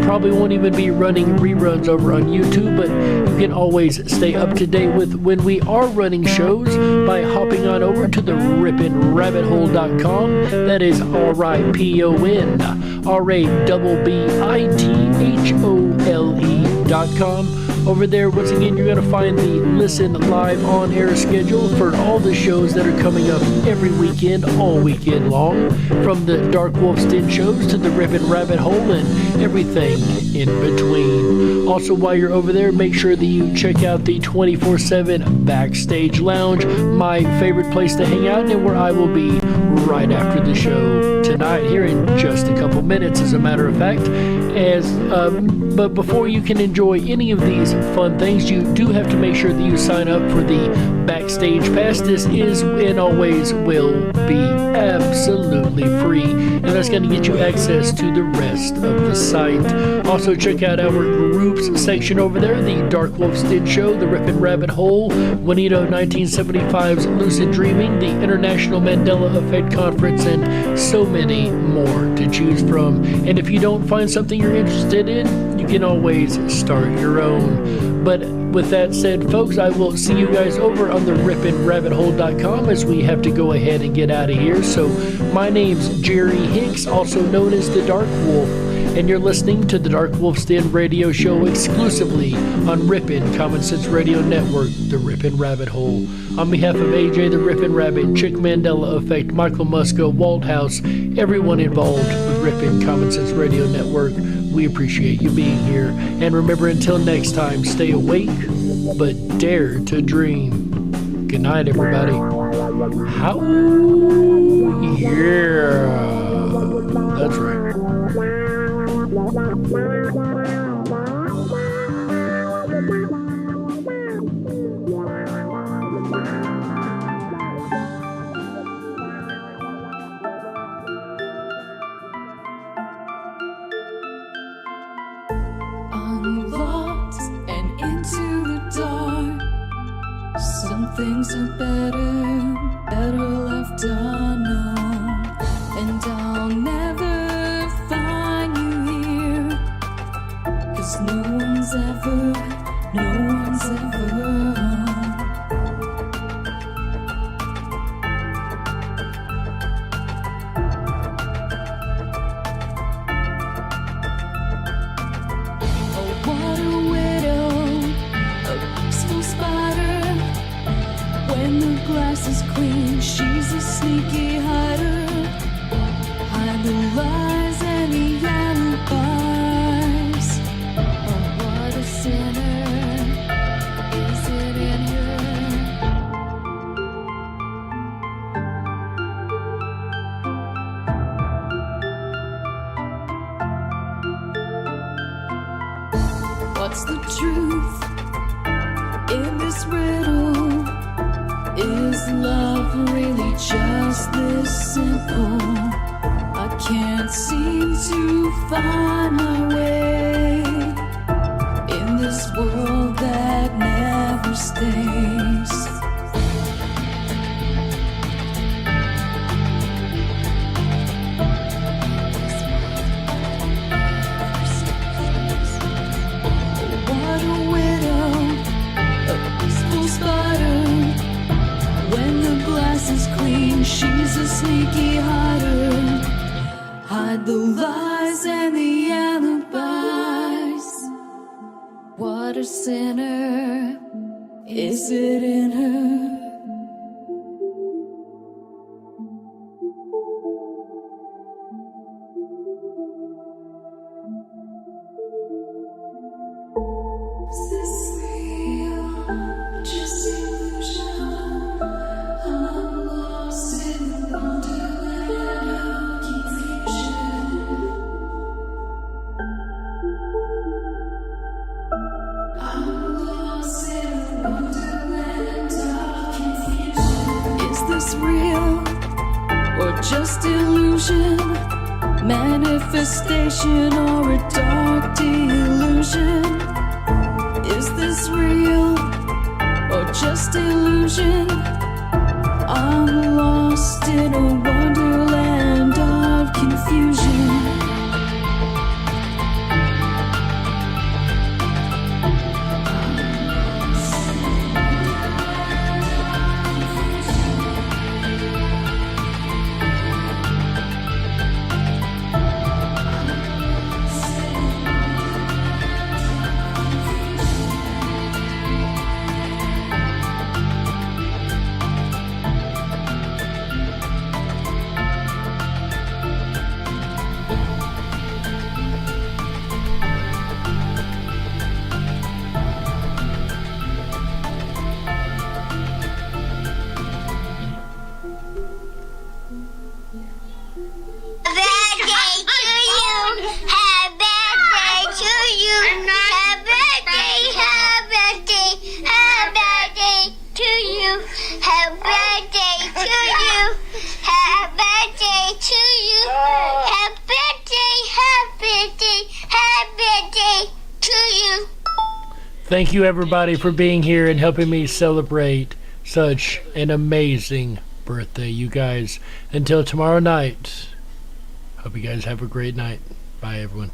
Speaker 1: probably won't even be running reruns over on YouTube, but you can always stay up to date with when we are running shows by hopping on over to the RiponRabbitHole.com. That is RIPON RABBITHOLE.com. Over there, once again, you're going to find the Listen Live on air schedule for all the shows that are coming up every weekend, all weekend long, from the Dark Wolf's Den shows to the Ripon Rabbit Hole and everything in between. Also, while you're over there, make sure that you check out the 24/7 Backstage Lounge, my favorite place to hang out and where I will be right after the show tonight, here in just a couple minutes, as a matter of fact. But before you can enjoy any of these fun things, you do have to make sure that you sign up for the Backstage Pass. This is and always will be absolutely free, and that's going to get you access to the rest of the site. Also, check out our groups section over there, the Dark Wolf's Den Show, the Ripon Rabbit Hole, Juanito 1975's Lucid Dreaming, the International Mandela Effect Conference, and so many more to choose from. And if you don't find something you're interested in, you can always start your own. But with that said, folks, I will see you guys over on the riponrabbithole.com as we have to go ahead and get out of here. So my name's Jerry Hicks, also known as the Dark Wolf, and you're listening to the Dark Wolf's Den radio show exclusively on Ripon Common Sense Radio Network, the Ripon Rabbit Hole. On behalf of AJ the Ripon Rabbit, Chick Mandela Effect, Michael Musko, Walt House, everyone involved with Ripon Common Sense Radio Network, we appreciate you being here. And remember, until next time, stay awake, but dare to dream. Good night, everybody. How? Yeah. That's right.
Speaker 3: Unlocked and into the dark. Some things are better left unknown. And I'll never find you here, 'cause no one's ever What a widow, a peaceful spider. When the glass is clean, she's a sneaky hider. Hide the lies and the alibis. Oh, what a sinner, is it in her? What's the truth in this riddle? Is love really just this simple? I can't seem to find my way in this world that never stays. What a widow, a peaceful spider. When the glass is clean, she's a sneaky hider. Hide the lies and the alibis. What a sinner, is it in her? Is this real? Just illusion? I'm lost in the wonderland of confusion. I'm lost in the wonderland of confusion. Is this real or just illusion? Manifestation or a dark delusion? Is this real or just illusion? I'm lost in a wonderland of confusion.
Speaker 1: Thank you, everybody, for being here and helping me celebrate such an amazing birthday, you guys. Until tomorrow night, hope you guys have a great night. Bye, everyone.